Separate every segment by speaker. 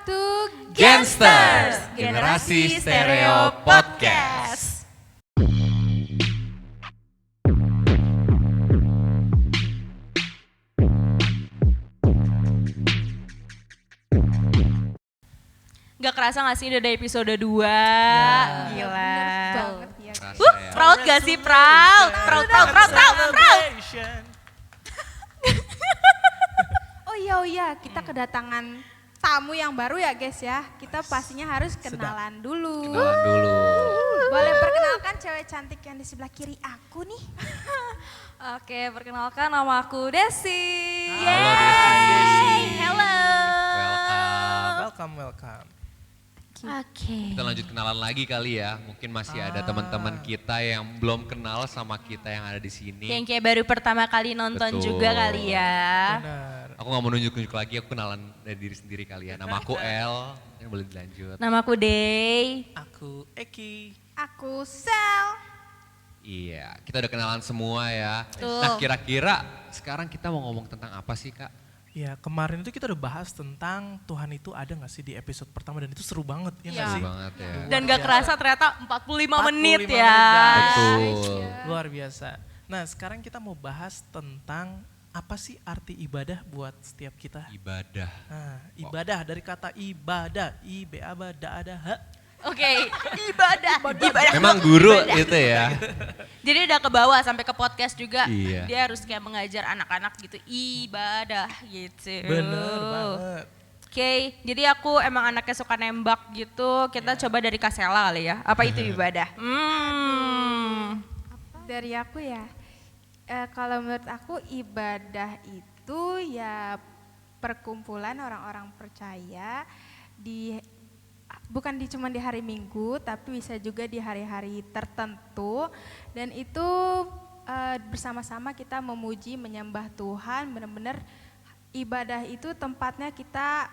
Speaker 1: to
Speaker 2: Gensters, Generasi Stereo Podcast.
Speaker 3: Gak kerasa gak sih udah ada episode 2? Gila.
Speaker 1: banget ya.
Speaker 3: Proud gak sih? Proud.
Speaker 1: Oh iya, kita kedatangan tamu yang baru ya guys ya. Kita pastinya harus kenalan dulu.
Speaker 2: Kenalan dulu.
Speaker 1: Boleh perkenalkan cewek cantik yang di sebelah kiri aku nih.
Speaker 4: Oke, perkenalkan nama aku Desi.
Speaker 2: Halo Desi.
Speaker 3: Hello.
Speaker 5: Welcome.
Speaker 3: Oke.
Speaker 2: Kita lanjut kenalan lagi kali ya. Mungkin masih ada teman-teman kita yang belum kenal sama kita yang ada di sini.
Speaker 3: Yang kayak baru pertama kali nonton
Speaker 2: Betul.
Speaker 3: juga kali ya.
Speaker 5: Benar.
Speaker 2: Aku gak mau nunjuk-nunjuk lagi, aku kenalan dari diri sendiri kali ya. Nama aku El, yang boleh dilanjut.
Speaker 3: Nama aku Day.
Speaker 5: Aku Eki.
Speaker 1: Aku Sel.
Speaker 2: Iya, kita udah kenalan semua ya.
Speaker 3: Betul.
Speaker 2: Nah kira-kira sekarang kita mau ngomong tentang apa sih Kak?
Speaker 5: Ya kemarin itu kita udah bahas tentang Tuhan itu ada gak sih di episode pertama dan itu seru banget ya
Speaker 1: Iya.
Speaker 5: gak sih?
Speaker 2: Seru banget ya.
Speaker 3: Dan gak kerasa ternyata 45 menit
Speaker 5: 45
Speaker 3: ya.
Speaker 5: guys.
Speaker 2: Betul.
Speaker 5: Luar biasa. Nah sekarang kita mau bahas tentang apa sih arti ibadah buat setiap kita.
Speaker 2: Ibadah.
Speaker 5: Nah, ibadah dari kata ibadah, I-B-A-B-A-D-A-H.
Speaker 3: Oke, ibadah.
Speaker 2: Memang guru itu ya.
Speaker 3: Jadi udah ke bawah sampai ke podcast juga.
Speaker 2: Iya.
Speaker 3: Dia harus kayak mengajar anak-anak gitu ibadah gitu.
Speaker 5: Bener banget.
Speaker 3: Oke, jadi aku emang anaknya suka nembak gitu. Kita coba dari Kasela kali ya. Apa itu ibadah?
Speaker 1: Dari aku ya, kalau menurut aku ibadah itu ya perkumpulan orang-orang percaya bukan cuma di hari Minggu, tapi bisa juga di hari-hari tertentu. Dan itu bersama-sama kita memuji, menyembah Tuhan. Benar-benar ibadah itu tempatnya kita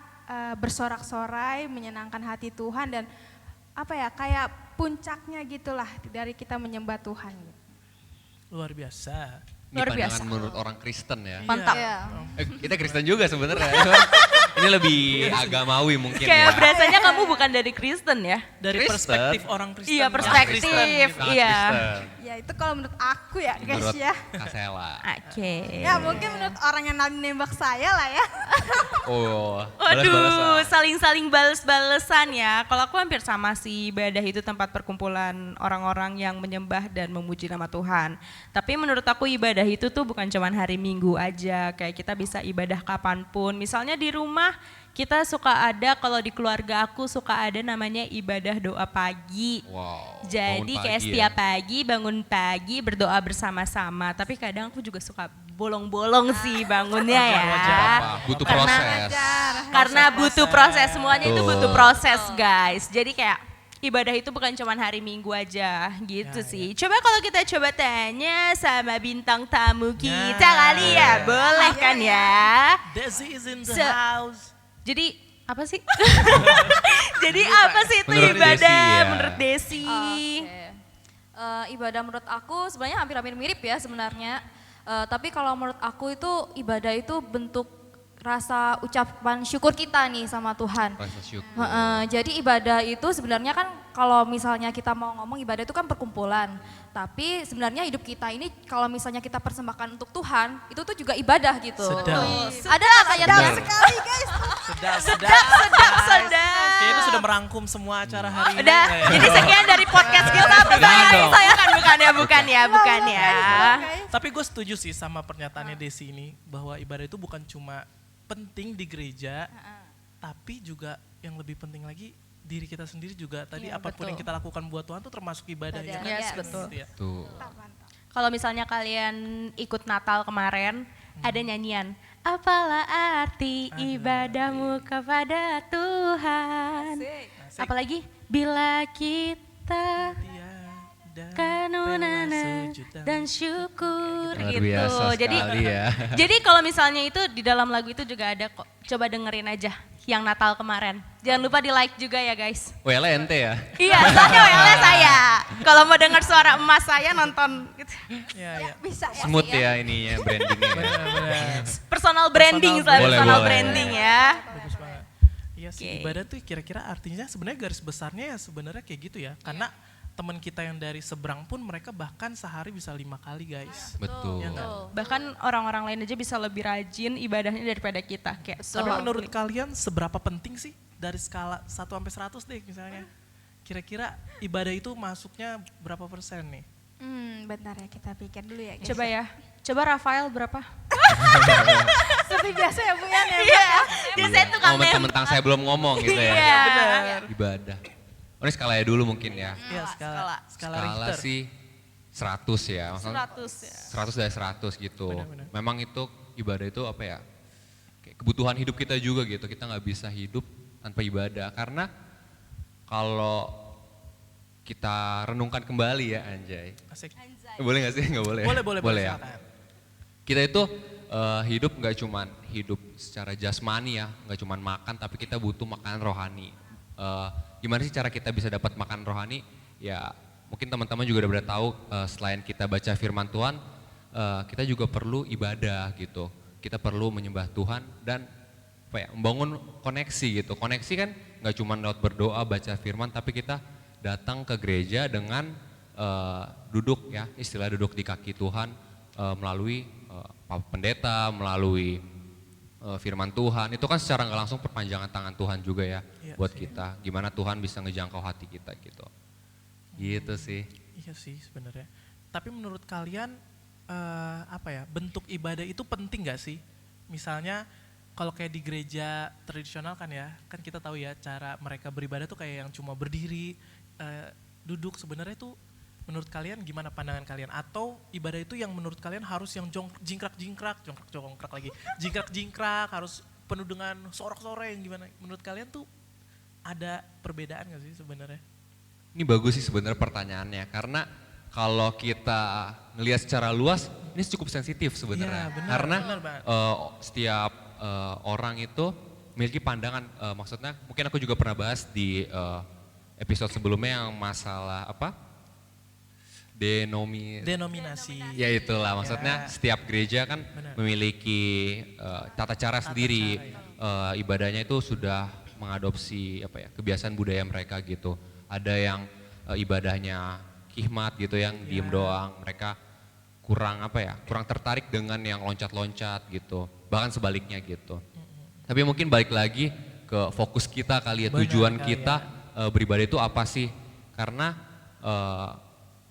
Speaker 1: bersorak-sorai, menyenangkan hati Tuhan dan apa ya kayak puncaknya gitulah dari kita menyembah Tuhan.
Speaker 5: Luar biasa.
Speaker 2: Ini
Speaker 3: Luar
Speaker 2: pandangan
Speaker 3: biasa.
Speaker 2: menurut orang Kristen ya.
Speaker 3: Mantap.
Speaker 5: Iya.
Speaker 2: Kita Kristen juga sebenarnya. Ini lebih agamawi mungkin
Speaker 3: Kayak
Speaker 2: ya.
Speaker 3: berasanya kamu bukan dari Kristen ya?
Speaker 5: Dari
Speaker 2: Kristen.
Speaker 5: perspektif orang Kristen.
Speaker 3: Iya,
Speaker 5: yang
Speaker 3: perspektif.
Speaker 5: Kristen.
Speaker 2: Sangat
Speaker 3: Iya.
Speaker 2: Kristen.
Speaker 1: Ya itu kalau menurut aku ya guys
Speaker 2: Menurut
Speaker 1: ya.
Speaker 2: Kasela.
Speaker 3: Oke.
Speaker 1: Ya mungkin menurut orang yang nembak saya lah ya.
Speaker 2: Oh,
Speaker 3: Waduh, saling-saling bales-balesan ya. Kalau aku hampir sama sih, ibadah itu tempat perkumpulan orang-orang yang menyembah dan memuji nama Tuhan. Tapi menurut aku ibadah itu tuh bukan cuman hari Minggu aja, kayak kita bisa ibadah kapanpun. Misalnya di rumah kita suka ada, kalau di keluarga aku suka ada namanya ibadah doa pagi.
Speaker 2: Wow.
Speaker 3: Jadi
Speaker 2: bangun
Speaker 3: kayak
Speaker 2: pagi
Speaker 3: setiap
Speaker 2: ya.
Speaker 3: pagi bangun pagi berdoa bersama-sama. Tapi kadang aku juga suka bolong-bolong sih bangunnya ya.
Speaker 2: Apa? Butuh proses.
Speaker 3: Karena butuh proses, semuanya itu
Speaker 2: Betul.
Speaker 3: butuh proses guys. Jadi kayak ibadah itu bukan cuma hari Minggu aja gitu sih. Coba kalau kita coba tanya sama bintang tamu kita kali ya, boleh kan ya?
Speaker 5: Desi is in the
Speaker 3: Se-
Speaker 5: house.
Speaker 3: Jadi apa sih? Jadi apa sih itu
Speaker 2: Menurut
Speaker 3: ibadah
Speaker 2: Desi ya.
Speaker 3: menurut Desi?
Speaker 4: Oke. Ibadah menurut aku sebenarnya hampir-hampir mirip ya sebenarnya. Tapi kalau menurut aku itu ibadah itu bentuk rasa ucapan syukur kita nih sama Tuhan.
Speaker 2: Rasa syukur.
Speaker 4: Jadi ibadah itu sebenarnya kan kalau misalnya kita mau ngomong ibadah itu kan perkumpulan. Tapi sebenarnya hidup kita ini kalau misalnya kita persembahkan untuk Tuhan, itu tuh juga ibadah gitu.
Speaker 5: Sedap.
Speaker 4: Ada kan ayatnya?
Speaker 1: Sekali guys.
Speaker 3: Sedap.
Speaker 5: Kayaknya itu sudah merangkum semua acara hari ini.
Speaker 3: Udah,
Speaker 5: ya.
Speaker 3: jadi sekian dari podcast kita.
Speaker 2: Jangan dong.
Speaker 3: Bukan ya.
Speaker 5: Tapi gue setuju sih sama pernyataannya Desi ini bahwa ibadah itu bukan cuma penting di gereja, tapi juga yang lebih penting lagi diri kita sendiri juga tadi
Speaker 4: Iya,
Speaker 5: apapun
Speaker 4: betul.
Speaker 5: yang kita lakukan buat Tuhan itu termasuk ibadah ya.
Speaker 4: Ibadah.
Speaker 5: kan?
Speaker 3: Yes, betul.
Speaker 5: Gitu ya.
Speaker 2: Tuh.
Speaker 3: Kalau misalnya kalian ikut Natal kemarin, ada nyanyian. Apalah arti ibadahmu kepada Tuhan.
Speaker 5: Asik.
Speaker 3: Apalagi bila kita
Speaker 5: Tiada
Speaker 3: kanunana
Speaker 5: bela
Speaker 3: dan syukur
Speaker 2: Luar
Speaker 3: gitu.
Speaker 2: biasa
Speaker 3: Jadi
Speaker 2: sekali ya.
Speaker 3: jadi kalau misalnya itu di dalam lagu itu juga ada kok. Coba dengerin aja yang Natal kemarin. Jangan lupa di like juga ya guys.
Speaker 2: Wele ente ya.
Speaker 3: Iya, soalnya WL saya. Kalau mau dengar suara emas saya nonton gitu.
Speaker 5: Ya, ya.
Speaker 1: Bisa ya.
Speaker 2: Smooth ya ininya brandingnya. ya.
Speaker 5: Benar-benar.
Speaker 3: Personal branding,
Speaker 5: Personal
Speaker 3: personal
Speaker 2: boleh.
Speaker 3: branding ya.
Speaker 5: Bagus banget. Iya sih,
Speaker 3: Oke.
Speaker 5: ibadah tuh kira-kira artinya sebenarnya garis besarnya ya sebenarnya kayak gitu ya. Karena teman kita yang dari seberang pun mereka bahkan sehari bisa 5 kali guys.
Speaker 2: Betul.
Speaker 5: Ya nggak?
Speaker 3: Bahkan orang-orang lain aja bisa lebih rajin ibadahnya daripada kita. Kayak
Speaker 5: Tapi menurut kalian seberapa penting sih dari skala 1 sampai 100 deh misalnya? Kira-kira ibadah itu masuknya berapa persen nih?
Speaker 1: Bentar ya kita pikir dulu ya guys.
Speaker 3: Coba ya. Coba Rafael berapa?
Speaker 1: Seperti biasa ya Bu Yan ya.
Speaker 3: Iya. Biasanya tukang
Speaker 2: Mentang-mentang saya belum ngomong gitu ya.
Speaker 3: Iya.
Speaker 5: Benar.
Speaker 2: Ibadah. Oh, ini skalanya dulu mungkin ya.
Speaker 5: Iya skala
Speaker 2: Skala
Speaker 5: Richter.
Speaker 2: sih 100 ya. Maksudnya
Speaker 3: 100 ya.
Speaker 2: 100 dari 100 gitu.
Speaker 5: Benar-benar.
Speaker 2: Memang itu ibadah itu apa ya? Kayak kebutuhan hidup kita juga gitu. Kita nggak bisa hidup tanpa ibadah karena kalau kita renungkan kembali ya Anjay.
Speaker 5: Asik.
Speaker 2: Boleh nggak sih? Nggak boleh.
Speaker 5: Boleh
Speaker 2: ya.
Speaker 5: silakan.
Speaker 2: Kita itu hidup nggak cuman hidup secara jasmani ya, nggak cuman makan tapi kita butuh makanan rohani. Gimana sih cara kita bisa dapat makan rohani? Ya mungkin teman-teman juga udah pada tahu selain kita baca firman Tuhan, kita juga perlu ibadah gitu. Kita perlu menyembah Tuhan dan apa ya, membangun koneksi gitu. Koneksi kan nggak cuma lewat berdoa, baca firman, tapi kita datang ke gereja dengan duduk ya, istilah duduk di kaki Tuhan melalui Pak Pendeta, melalui firman Tuhan. Itu kan secara nggak langsung perpanjangan tangan Tuhan juga ya
Speaker 5: Iya
Speaker 2: buat
Speaker 5: sih.
Speaker 2: kita. Gimana Tuhan bisa ngejangkau hati kita gitu. Gitu sih.
Speaker 5: Iya sih sebenarnya. Tapi menurut kalian apa ya, bentuk ibadah itu penting gak sih? Misalnya kalau kayak di gereja tradisional kan ya, kan kita tahu ya cara mereka beribadah tuh kayak yang cuma berdiri, duduk. Sebenarnya tuh menurut kalian gimana pandangan kalian? Atau ibadah itu yang menurut kalian harus yang jingkrak-jingkrak lagi, jingkrak-jingkrak, harus penuh dengan sorak-sorai yang gimana? Menurut kalian tuh ada perbedaan gak sih sebenarnya?
Speaker 2: Ini bagus sih sebenarnya pertanyaannya karena kalau kita ngelihat secara luas ini cukup sensitif sebenarnya
Speaker 5: Iya, benar,
Speaker 2: karena
Speaker 5: benar banget.
Speaker 2: setiap orang itu memiliki pandangan maksudnya mungkin aku juga pernah bahas di episode sebelumnya yang masalah apa
Speaker 5: Denominasi.
Speaker 2: ya itulah maksudnya
Speaker 5: Ya.
Speaker 2: setiap gereja kan
Speaker 5: Benar.
Speaker 2: memiliki tata cara sendiri
Speaker 5: cara,
Speaker 2: ibadahnya itu sudah mengadopsi apa ya kebiasaan budaya mereka gitu ada yang ibadahnya khidmat gitu yang diem doang mereka kurang apa ya kurang tertarik dengan yang loncat-loncat gitu bahkan sebaliknya gitu tapi mungkin balik lagi ke fokus kita kali ya
Speaker 5: Benar
Speaker 2: tujuan
Speaker 5: kali
Speaker 2: kita beribadah itu apa sih karena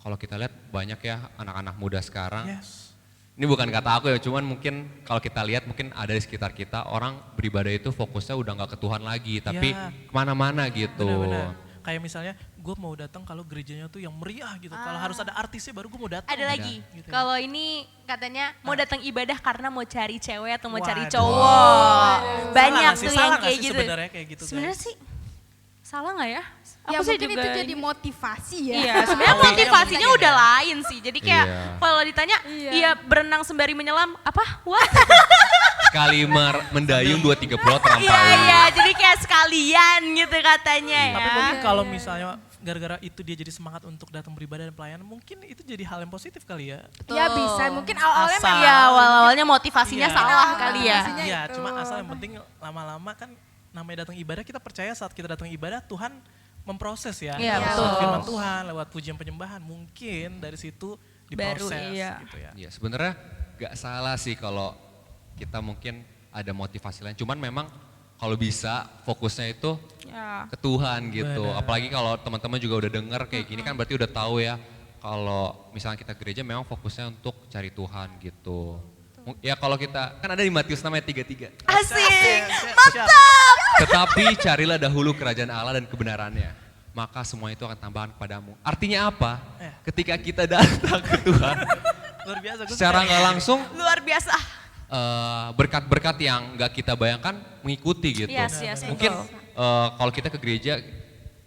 Speaker 2: kalau kita lihat banyak ya anak-anak muda sekarang
Speaker 5: Yes.
Speaker 2: ini bukan kata aku ya cuman mungkin kalau kita lihat mungkin ada di sekitar kita orang beribadah itu fokusnya udah nggak ke Tuhan lagi tapi
Speaker 5: Ya.
Speaker 2: kemana-mana gitu.
Speaker 5: Benar-benar. Kayak misalnya gue mau datang kalau gerejanya tuh yang meriah gitu. Kalau harus ada artisnya baru gue mau datang.
Speaker 3: Ada lagi.
Speaker 5: Gitu ya.
Speaker 3: Kalau ini katanya mau datang ibadah karena mau cari cewek atau mau cari
Speaker 5: Waduh.
Speaker 3: cowok. Banyak
Speaker 5: Salah nggak sih?
Speaker 3: tuh
Speaker 5: Salah
Speaker 3: yang
Speaker 5: nggak
Speaker 3: kayak
Speaker 5: sih
Speaker 3: gitu.
Speaker 5: sebenarnya kayak gitu,
Speaker 3: Sebenarnya
Speaker 5: guys?
Speaker 3: sih salah nggak ya?
Speaker 1: Ya
Speaker 3: Aku sih
Speaker 1: mungkin
Speaker 3: juga
Speaker 1: itu jadi
Speaker 3: ini.
Speaker 1: motivasi ya.
Speaker 3: Iya, sebenarnya
Speaker 5: Tapi-
Speaker 3: motivasinya udah lain sih. Jadi kayak
Speaker 2: Iya.
Speaker 3: kalau ditanya,
Speaker 1: Iya.
Speaker 3: iya berenang sembari menyelam, apa? What?
Speaker 2: Sekali mendayung 2-3 pulau
Speaker 3: Iya,
Speaker 2: terampain.
Speaker 3: iya. Jadi kayak sekalian gitu katanya ya.
Speaker 5: Tapi mungkin kalau misalnya gara-gara itu dia jadi semangat untuk datang beribadah dan pelayanan, mungkin itu jadi hal yang positif kali ya.
Speaker 1: Ya bisa, mungkin awalnya
Speaker 5: Asal.
Speaker 1: memang
Speaker 3: Iya, awal-awalnya motivasinya
Speaker 5: Iya.
Speaker 3: salah kali ya.
Speaker 1: Motivasinya
Speaker 5: Iya,
Speaker 1: itu.
Speaker 5: cuma asal yang penting lama-lama kan namanya datang ibadah, kita percaya saat kita datang ibadah Tuhan memproses ya.
Speaker 3: Iya,
Speaker 5: lewat
Speaker 3: betul.
Speaker 5: firman Tuhan, lewat pujian penyembahan, mungkin dari situ
Speaker 3: Baru,
Speaker 5: diproses
Speaker 3: iya.
Speaker 5: gitu ya.
Speaker 2: Ya sebenarnya gak salah sih kalau kita mungkin ada motivasi lain. Cuman memang kalau bisa fokusnya itu
Speaker 3: Ya.
Speaker 2: ke Tuhan gitu.
Speaker 5: Benar.
Speaker 2: Apalagi kalau teman-teman juga udah denger kayak gini kan berarti udah tahu ya kalau misalnya kita gereja memang fokusnya untuk cari Tuhan gitu. Ya kalau kita, kan ada di Matius namanya 3:3.
Speaker 3: Asik.
Speaker 5: Mantap.
Speaker 2: Tetapi carilah dahulu kerajaan Allah dan kebenarannya, maka semua itu akan tambahkan kepadamu. Artinya apa?
Speaker 5: Eh.
Speaker 2: Ketika kita datang ke Tuhan,
Speaker 5: Luar biasa. Gus.
Speaker 2: secara nggak langsung
Speaker 3: Luar biasa.
Speaker 2: berkat-berkat yang nggak kita bayangkan mengikuti gitu.
Speaker 3: Yes, yes,
Speaker 2: Mungkin
Speaker 3: betul.
Speaker 2: kalau kita ke gereja,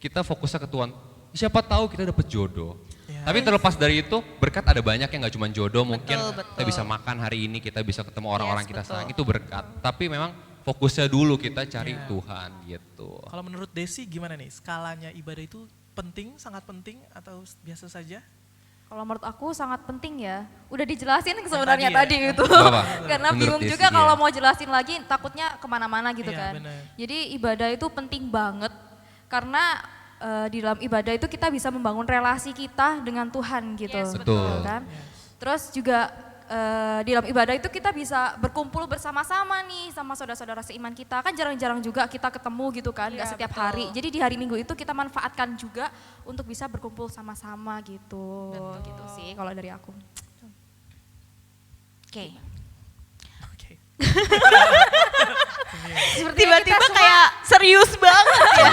Speaker 2: kita fokusnya ke Tuhan. Siapa tahu kita dapat jodoh.
Speaker 5: Ya.
Speaker 2: Tapi terlepas dari itu, berkat ada banyak yang nggak cuma jodoh. Mungkin
Speaker 3: betul.
Speaker 2: kita bisa makan hari ini, kita bisa ketemu orang-orang
Speaker 3: Yes,
Speaker 2: kita
Speaker 3: betul.
Speaker 2: sayang. Itu berkat. Tapi memang fokusnya dulu kita cari
Speaker 5: Ya.
Speaker 2: Tuhan gitu.
Speaker 5: Kalau menurut Desi gimana nih? Skalanya ibadah itu penting, sangat penting atau biasa saja?
Speaker 4: Kalau menurut aku sangat penting ya. Udah dijelasin sebenarnya
Speaker 5: tadi ya.
Speaker 4: tadi itu.
Speaker 2: Apa?
Speaker 4: Karena
Speaker 2: Menurut
Speaker 4: bingung
Speaker 2: Desi
Speaker 4: juga
Speaker 2: dia.
Speaker 4: kalau mau jelasin lagi takutnya kemana-mana gitu
Speaker 5: Iya,
Speaker 4: kan.
Speaker 5: benar.
Speaker 4: Jadi ibadah itu penting banget karena di dalam ibadah itu kita bisa membangun relasi kita dengan Tuhan gitu.
Speaker 1: Yes,
Speaker 2: betul.
Speaker 4: Kan? Terus juga di dalam ibadah itu kita bisa berkumpul bersama-sama nih sama saudara-saudara seiman kita. Kan jarang-jarang juga kita ketemu gitu kan, nggak
Speaker 1: Iya,
Speaker 4: setiap
Speaker 1: betul.
Speaker 4: hari. Jadi di hari Minggu itu kita manfaatkan juga untuk bisa berkumpul sama-sama gitu. Gitu sih kalau dari aku.
Speaker 3: Oke.
Speaker 5: Oke.
Speaker 3: Tiba-tiba kayak serius banget ya.
Speaker 2: Iya.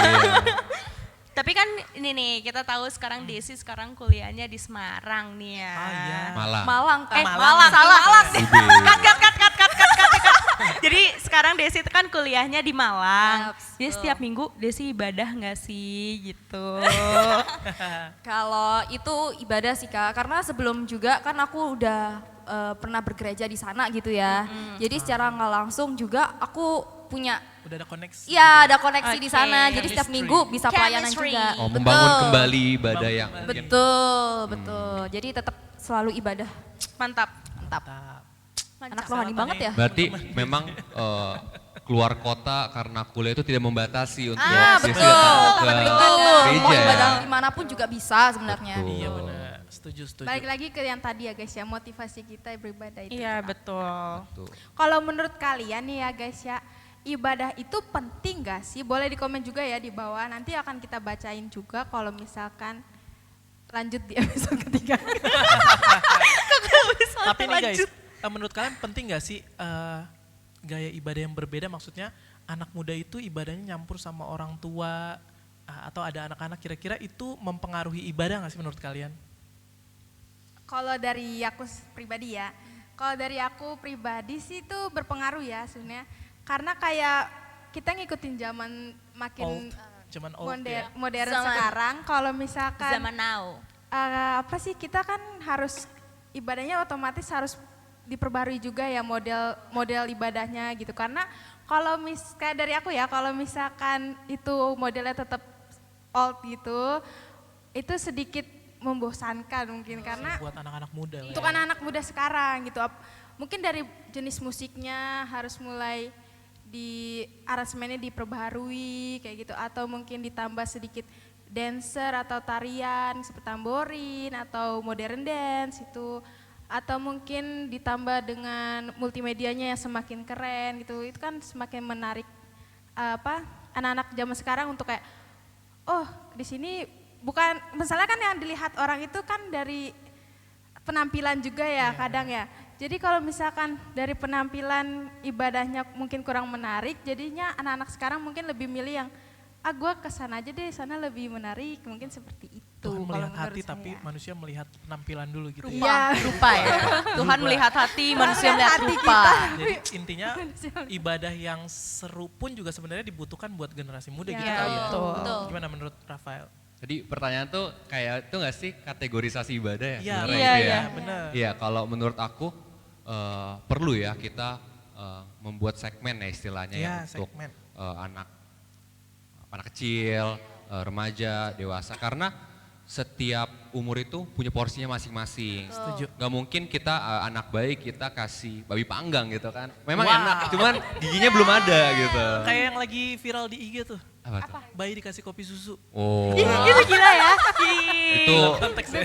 Speaker 3: Tapi kan ini nih, kita tahu sekarang Desi sekarang kuliahnya di Semarang nih ya.
Speaker 5: Oh iya.
Speaker 2: Malah.
Speaker 4: Malang kan?
Speaker 5: Malang.
Speaker 4: Salah.
Speaker 2: Udah.
Speaker 3: Cut. Jadi sekarang Desi itu kan kuliahnya di Malang.
Speaker 4: Yaps,
Speaker 3: Jadi
Speaker 4: betul.
Speaker 3: setiap minggu Desi ibadah nggak sih gitu?
Speaker 4: Kalau itu ibadah sih Kak, karena sebelum juga kan aku udah pernah bergereja di sana gitu ya. Jadi secara nggak langsung juga aku punya,
Speaker 5: Udah ada koneksi.
Speaker 4: ya ada koneksi di
Speaker 3: Oke.
Speaker 4: sana. Jadi setiap
Speaker 5: Chemistry.
Speaker 4: minggu bisa pelayanan
Speaker 3: Chemistry.
Speaker 4: juga.
Speaker 2: Oh,
Speaker 4: Betul.
Speaker 2: membangun kembali ibadah yang mungkin.
Speaker 4: Betul. Jadi tetap selalu ibadah.
Speaker 3: Mantap.
Speaker 4: Mantap.
Speaker 5: Mantap.
Speaker 4: Anak rohani banget ya.
Speaker 2: Berarti memang keluar kota karena kuliah itu tidak membatasi untuk Desi
Speaker 4: Betul.
Speaker 2: datang ke
Speaker 4: Betul. Mau
Speaker 2: gereja
Speaker 4: ibadah
Speaker 2: ya.
Speaker 4: dimanapun juga bisa sebenarnya.
Speaker 2: Betul.
Speaker 5: Iya benar. Setuju.
Speaker 1: Balik lagi ke yang tadi ya guys ya, motivasi kita beribadah itu.
Speaker 3: Iya
Speaker 1: Kak.
Speaker 3: betul.
Speaker 2: Tuh.
Speaker 1: Kalau menurut kalian nih ya guys ya, ibadah itu penting gak sih? Boleh di komen juga ya di bawah, nanti akan kita bacain juga kalau misalkan lanjut di episode ketiga.
Speaker 5: Tapi nih guys, menurut kalian penting gak sih gaya ibadah yang berbeda? Maksudnya anak muda itu ibadahnya nyampur sama orang tua atau ada anak-anak, kira-kira itu mempengaruhi ibadah gak sih menurut kalian?
Speaker 1: Kalau dari aku pribadi ya, kalau dari aku pribadi sih itu berpengaruh ya sebenarnya. Karena kayak kita ngikutin zaman makin
Speaker 5: Cuman old ya.
Speaker 1: modern
Speaker 3: Zaman-
Speaker 1: sekarang. Kalau misalkan
Speaker 3: Zaman now.
Speaker 1: apa sih, kita kan harus ibadahnya otomatis harus diperbarui juga ya model ibadahnya gitu. Karena kalau kayak dari aku ya, kalau misalkan itu modelnya tetap old gitu, itu sedikit membosankan mungkin karena
Speaker 5: Buat anak-anak muda lah
Speaker 1: untuk
Speaker 5: ya.
Speaker 1: anak-anak muda sekarang gitu. Mungkin dari jenis musiknya harus mulai di aransemennya diperbaharui kayak gitu, atau mungkin ditambah sedikit dancer atau tarian seperti tamborin atau modern dance itu, atau mungkin ditambah dengan multimedianya yang semakin keren gitu. Itu kan semakin menarik anak-anak zaman sekarang untuk kayak, oh di sini bukan, misalnya kan yang dilihat orang itu kan dari penampilan juga ya kadang ya. Jadi kalau misalkan dari penampilan ibadahnya mungkin kurang menarik, jadinya anak-anak sekarang mungkin lebih milih yang gue kesana aja deh, sana lebih menarik, mungkin seperti itu.
Speaker 5: Tuhan
Speaker 1: kalau
Speaker 5: melihat
Speaker 1: menurut
Speaker 5: hati
Speaker 1: saya.
Speaker 5: tapi manusia melihat penampilan dulu gitu ya.
Speaker 1: Iya.
Speaker 3: Rupa ya. Tuhan melihat hati, manusia melihat
Speaker 1: hati
Speaker 3: rupa.
Speaker 5: Jadi intinya ibadah yang seru pun juga sebenarnya dibutuhkan buat generasi muda gitu
Speaker 1: Iya,
Speaker 5: kali ya.
Speaker 3: betul.
Speaker 5: Gimana menurut Rafael?
Speaker 2: Tadi pertanyaan tuh kayak itu nggak sih kategorisasi ibadah ya?
Speaker 5: Iya,
Speaker 2: sebenarnya
Speaker 3: iya,
Speaker 2: itu
Speaker 3: iya.
Speaker 2: ya?
Speaker 5: Benar.
Speaker 2: Iya, kalau menurut aku perlu ya kita membuat segmen ya istilahnya ya
Speaker 5: Iya,
Speaker 2: untuk
Speaker 5: segmen.
Speaker 2: anak kecil, remaja, dewasa, karena setiap umur itu punya porsinya masing-masing.
Speaker 5: Setuju.
Speaker 2: Gak mungkin kita anak bayi kita kasih babi panggang gitu kan. Memang
Speaker 5: Wow.
Speaker 2: enak, cuman giginya belum ada gitu.
Speaker 5: Kayak yang lagi viral di IG tuh.
Speaker 2: Apa tuh?
Speaker 5: Bayi dikasih kopi susu.
Speaker 2: Oh.
Speaker 3: Itu gila ya.
Speaker 2: Itu
Speaker 5: Konteksnya.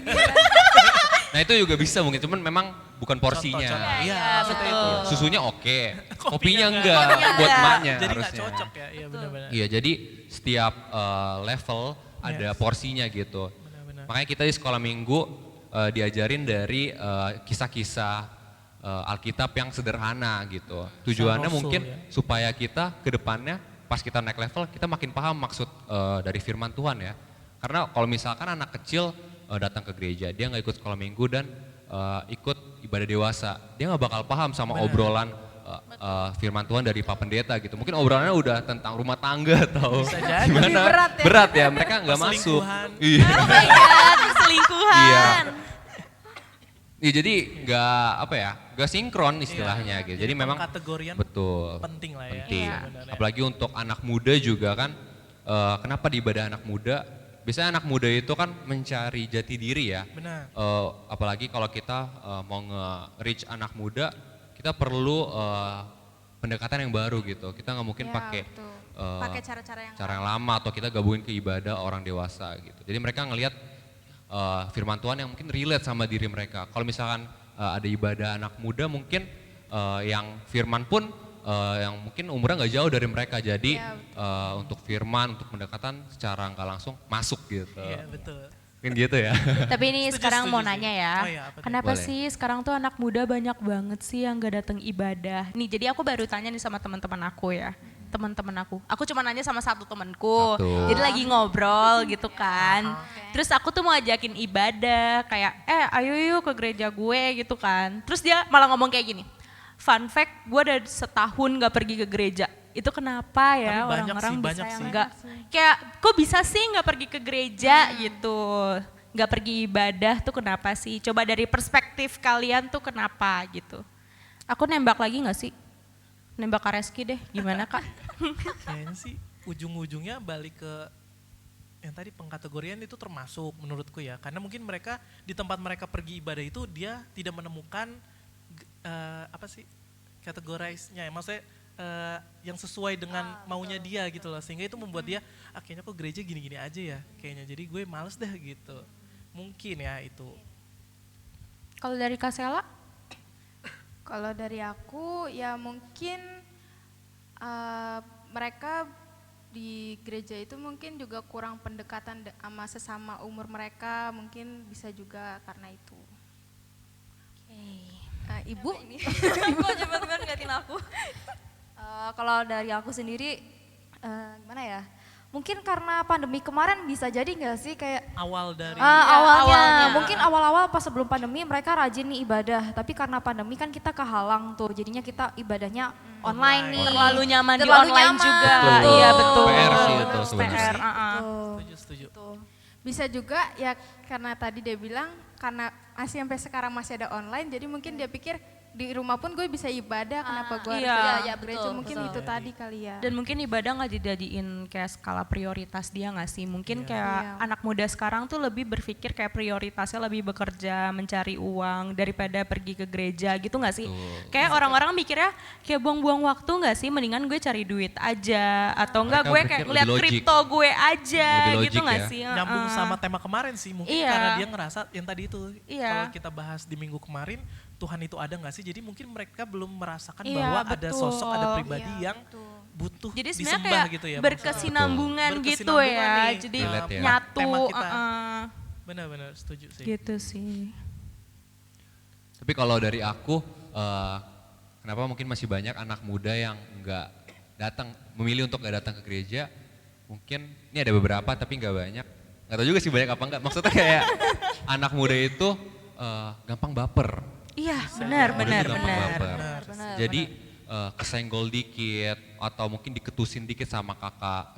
Speaker 2: nah itu juga bisa mungkin, cuman memang bukan porsinya.
Speaker 5: Contoh. Iya,
Speaker 3: Iya,
Speaker 5: maksudnya itu.
Speaker 2: Susunya oke,
Speaker 5: Kopinya
Speaker 2: kopinya
Speaker 5: enggak.
Speaker 2: enggak buat
Speaker 3: enggak.
Speaker 2: emaknya
Speaker 5: Jadi nggak
Speaker 2: harusnya.
Speaker 5: cocok ya, iya benar-benar.
Speaker 2: Iya, jadi setiap level ada
Speaker 5: Yes.
Speaker 2: porsinya gitu.
Speaker 5: Benar-benar.
Speaker 2: Makanya kita di sekolah minggu diajarin dari kisah-kisah Alkitab yang sederhana gitu. Tujuannya
Speaker 5: Rasul,
Speaker 2: mungkin
Speaker 5: ya.
Speaker 2: supaya kita ke depannya pas kita naik level kita makin paham maksud dari firman Tuhan ya. Karena kalau misalkan anak kecil datang ke gereja, dia nggak ikut sekolah minggu dan ikut ibadah dewasa, dia nggak bakal paham sama
Speaker 5: Benar.
Speaker 2: obrolan firman Tuhan dari Pak Pendeta gitu. Mungkin obrolannya udah tentang rumah tangga atau
Speaker 5: Bisa jadi.
Speaker 2: gimana.
Speaker 1: Lebih berat ya.
Speaker 2: Berat ya, mereka nggak masuk.
Speaker 5: Perselingkuhan.
Speaker 2: Iya.
Speaker 3: Iya, selingkuhan.
Speaker 2: Iya. Iya, jadi nggak sinkron istilahnya gitu. Jadi memang
Speaker 5: kategorian
Speaker 2: betul
Speaker 5: penting lah ya.
Speaker 2: penting.
Speaker 5: Iya, benar ya.
Speaker 2: Apalagi untuk anak muda juga kan. Kenapa di ibadah anak muda biasanya anak muda itu kan mencari jati diri ya.
Speaker 5: Benar.
Speaker 2: Apalagi kalau kita mau nge-reach anak muda, kita perlu pendekatan yang baru gitu. Kita nggak mungkin
Speaker 1: Ya,
Speaker 2: pakai
Speaker 1: betul.
Speaker 2: eh,
Speaker 1: Pakai cara-cara yang
Speaker 2: cara yang lama atau kita gabungin ke ibadah orang dewasa gitu. Jadi mereka ngelihat firman Tuhan yang mungkin relate sama diri mereka. Kalau misalkan ada ibadah anak muda mungkin yang firman pun yang mungkin umurnya nggak jauh dari mereka. Jadi
Speaker 1: Ya,
Speaker 2: untuk firman, untuk pendekatan secara nggak langsung masuk gitu.
Speaker 5: Iya betul.
Speaker 2: Mungkin gitu ya.
Speaker 3: Tapi ini
Speaker 5: Setuju,
Speaker 3: sekarang mau
Speaker 5: setuju sih.
Speaker 3: nanya ya,
Speaker 5: Oh iya, apa tuh?
Speaker 3: kenapa
Speaker 2: Boleh.
Speaker 3: sih sekarang tuh anak muda banyak banget sih yang gak datang ibadah? Nih jadi aku baru tanya nih sama teman-teman aku ya, teman-teman aku cuma nanya sama satu temanku,
Speaker 2: Satu.
Speaker 3: jadi lagi ngobrol gitu kan. Terus aku tuh mau ajakin ibadah, kayak ayo yuk ke gereja gue gitu kan. Terus dia malah ngomong kayak gini, fun fact gue udah setahun gak pergi ke gereja. Itu kenapa ya
Speaker 5: Tapi banyak
Speaker 3: orang-orang
Speaker 5: sih,
Speaker 3: bisa
Speaker 5: banyak sih.
Speaker 3: nggak kayak kok bisa sih nggak pergi ke gereja gitu, nggak pergi ibadah tuh kenapa sih? Coba dari perspektif kalian tuh kenapa gitu? Aku nembak lagi nggak sih? Nembak Kak Reski deh, gimana Kak?
Speaker 5: Kayaknya sih ujung-ujungnya balik ke yang tadi pengkategorian itu termasuk menurutku ya. Karena mungkin mereka di tempat mereka pergi ibadah itu dia tidak menemukan apa sih kategorize-nya ya. Maksudnya yang sesuai dengan maunya dia gitu loh. Sehingga itu membuat dia kayaknya kok gereja gini-gini aja ya kayaknya. Jadi gue males deh gitu. Mungkin ya itu.
Speaker 3: Kalau dari Kak Sela?
Speaker 1: Kalau dari aku ya mungkin mereka di gereja itu mungkin juga kurang pendekatan sama sesama umur mereka, mungkin bisa juga karena itu. Ibu?
Speaker 4: Kok cepet-cepet ngeliatin aku? Kalau dari aku sendiri, gimana ya? Mungkin karena pandemi kemarin bisa jadi nggak sih kayak
Speaker 5: Awal dari
Speaker 4: awalnya, mungkin awal-awal pas sebelum pandemi mereka rajin nih ibadah, tapi karena pandemi kan kita kehalang tuh, jadinya kita ibadahnya online nih.
Speaker 3: Terlalu nyaman di
Speaker 4: Terlalu
Speaker 3: online
Speaker 4: nyaman.
Speaker 3: juga.
Speaker 2: Betul.
Speaker 3: Iya betul.
Speaker 2: PR sih itu sebenarnya.
Speaker 3: PR,
Speaker 5: setuju.
Speaker 1: Bisa juga ya karena tadi dia bilang karena masih sampai sekarang masih ada online, jadi mungkin dia pikir di rumah pun gue bisa ibadah, kenapa gue harus
Speaker 3: iya.
Speaker 1: datang
Speaker 4: Iya,
Speaker 1: ke gereja,
Speaker 4: betul,
Speaker 1: mungkin
Speaker 4: betul.
Speaker 1: itu tadi kali ya.
Speaker 3: Dan mungkin ibadah nggak dijadiin kayak skala prioritas dia nggak sih? Mungkin kayak
Speaker 1: Iya.
Speaker 3: anak muda sekarang tuh lebih berpikir kayak prioritasnya lebih bekerja, mencari uang daripada pergi ke gereja gitu nggak sih?
Speaker 2: Betul.
Speaker 3: Kayak orang-orang mikirnya kayak buang-buang waktu nggak sih? Mendingan gue cari duit aja atau enggak
Speaker 2: Mereka
Speaker 3: gue
Speaker 2: berpikir
Speaker 3: kayak
Speaker 2: lebih
Speaker 3: ngeliat
Speaker 2: logik.
Speaker 3: kripto gue aja
Speaker 2: Lebih
Speaker 3: gitu
Speaker 2: logik
Speaker 3: nggak
Speaker 2: ya.
Speaker 3: sih?
Speaker 5: Nyambung sama tema kemarin sih mungkin
Speaker 3: Iya.
Speaker 5: karena dia ngerasa yang tadi itu
Speaker 3: Iya.
Speaker 5: kalau kita bahas di minggu kemarin Tuhan itu ada nggak sih, jadi mungkin mereka belum merasakan
Speaker 3: Iya,
Speaker 5: bahwa ada
Speaker 3: betul.
Speaker 5: sosok, ada pribadi
Speaker 1: Iya,
Speaker 5: yang butuh
Speaker 3: Jadi sebenarnya
Speaker 5: disembah
Speaker 3: kayak
Speaker 5: gitu ya.
Speaker 3: berkesinambungan
Speaker 5: maksudnya.
Speaker 3: gitu
Speaker 5: Berkesinambungan
Speaker 3: ya.
Speaker 5: nih,
Speaker 3: Jadi
Speaker 2: Relate ya.
Speaker 3: nyatu.
Speaker 5: tema kita. Benar-benar setuju sih.
Speaker 3: Gitu sih.
Speaker 2: Tapi kalau dari aku, kenapa mungkin masih banyak anak muda yang nggak datang, memilih untuk nggak datang ke gereja? Mungkin ini ada beberapa tapi nggak banyak. Nggak tahu juga sih banyak apa enggak. Maksudnya kayak anak muda itu gampang baper.
Speaker 3: Iya, benar,
Speaker 2: Muda
Speaker 3: benar,
Speaker 2: tuh gampang
Speaker 3: benar.
Speaker 2: baper. Jadi kesenggol dikit atau mungkin diketusin dikit sama kakak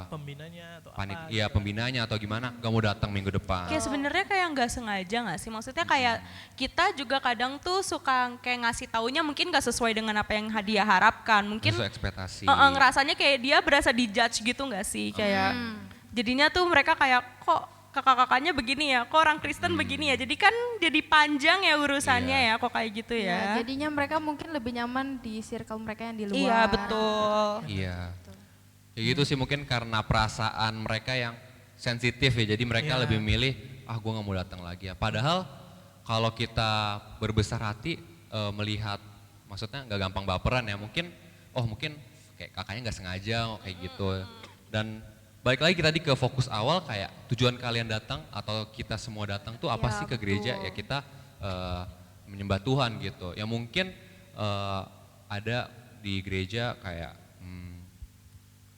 Speaker 5: Pembinanya atau
Speaker 2: panit,
Speaker 5: apa.
Speaker 2: iya pembinanya atau gimana, nggak mau datang minggu depan.
Speaker 3: Kayak sebenarnya kayak nggak sengaja nggak sih? Maksudnya kayak kita juga kadang tuh suka kayak ngasih taunya mungkin nggak sesuai dengan apa yang dia harapkan. Mungkin
Speaker 2: Sesuai ekspektasi.
Speaker 3: ngerasanya kayak dia berasa dijudge gitu nggak sih? Kayak jadinya tuh mereka kayak kok kakak-kakaknya begini ya, kok orang Kristen begini ya. Jadi kan jadi panjang ya urusannya ya, kok kayak gitu
Speaker 1: Ya,
Speaker 3: ya.
Speaker 1: jadinya mereka mungkin lebih nyaman di circle mereka yang di luar.
Speaker 3: Iya betul.
Speaker 2: Iya. Ya gitu sih mungkin karena perasaan mereka yang sensitif ya. Jadi mereka lebih memilih, gue nggak mau datang lagi ya. Padahal kalau kita berbesar hati melihat, maksudnya nggak gampang baperan ya. Mungkin kayak kakaknya nggak sengaja kayak gitu. Dan balik lagi tadi ke fokus awal kayak tujuan kalian datang atau kita semua datang tuh apa
Speaker 1: Ya,
Speaker 2: sih ke gereja? Ya kita menyembah Tuhan gitu. Ya mungkin ada di gereja kayak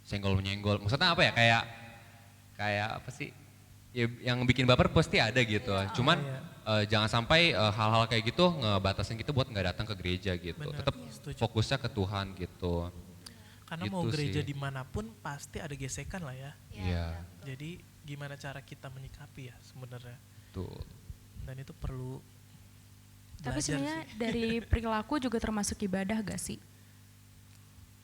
Speaker 2: senggol menyenggol. Maksudnya apa ya? Kayak apa sih? Ya, yang bikin baper pasti ada gitu. Cuman jangan sampai hal-hal kayak gitu ngebatasin kita buat nggak datang ke gereja gitu.
Speaker 5: Benar,
Speaker 2: Tetap
Speaker 5: setuju.
Speaker 2: fokusnya ke Tuhan gitu.
Speaker 5: Karena
Speaker 2: Gitu
Speaker 5: mau gereja
Speaker 2: sih.
Speaker 5: dimanapun pasti ada gesekan lah ya.
Speaker 2: Iya.
Speaker 5: Jadi gimana cara kita menyikapi ya sebenarnya.
Speaker 2: Tuh.
Speaker 5: Dan itu perlu
Speaker 3: Tapi
Speaker 5: belajar
Speaker 3: sebenarnya
Speaker 5: sih.
Speaker 3: dari perilaku juga termasuk ibadah gak sih?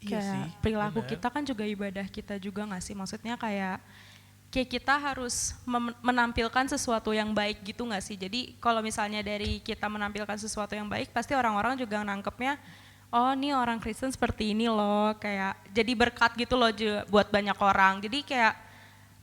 Speaker 5: Iya
Speaker 3: Kayak
Speaker 5: sih,
Speaker 3: perilaku
Speaker 5: benar.
Speaker 3: kita kan juga ibadah kita juga gak sih? Maksudnya kayak kayak kita harus menampilkan sesuatu yang baik gitu nggak sih? Jadi kalau misalnya dari kita menampilkan sesuatu yang baik, pasti orang-orang juga nangkepnya, oh nih orang Kristen seperti ini loh, kayak jadi berkat gitu loh buat banyak orang. Jadi kayak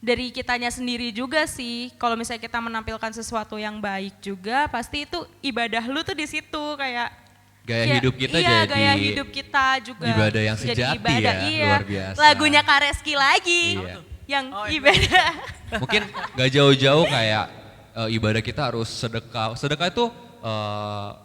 Speaker 3: dari kitanya sendiri juga sih, kalau misalnya kita menampilkan sesuatu yang baik juga, pasti itu ibadah lu tuh di situ kayak
Speaker 2: Gaya hidup kita
Speaker 3: iya,
Speaker 2: jadi
Speaker 3: gaya hidup kita juga
Speaker 2: ibadah yang
Speaker 3: jadi
Speaker 2: sejati
Speaker 3: ibadah,
Speaker 2: ya,
Speaker 3: iya.
Speaker 2: luar biasa.
Speaker 3: Lagunya Kareski lagi
Speaker 2: Iya.
Speaker 3: yang ibadah.
Speaker 2: Mungkin gak jauh-jauh kayak ibadah kita harus sedekah. Sedekah itu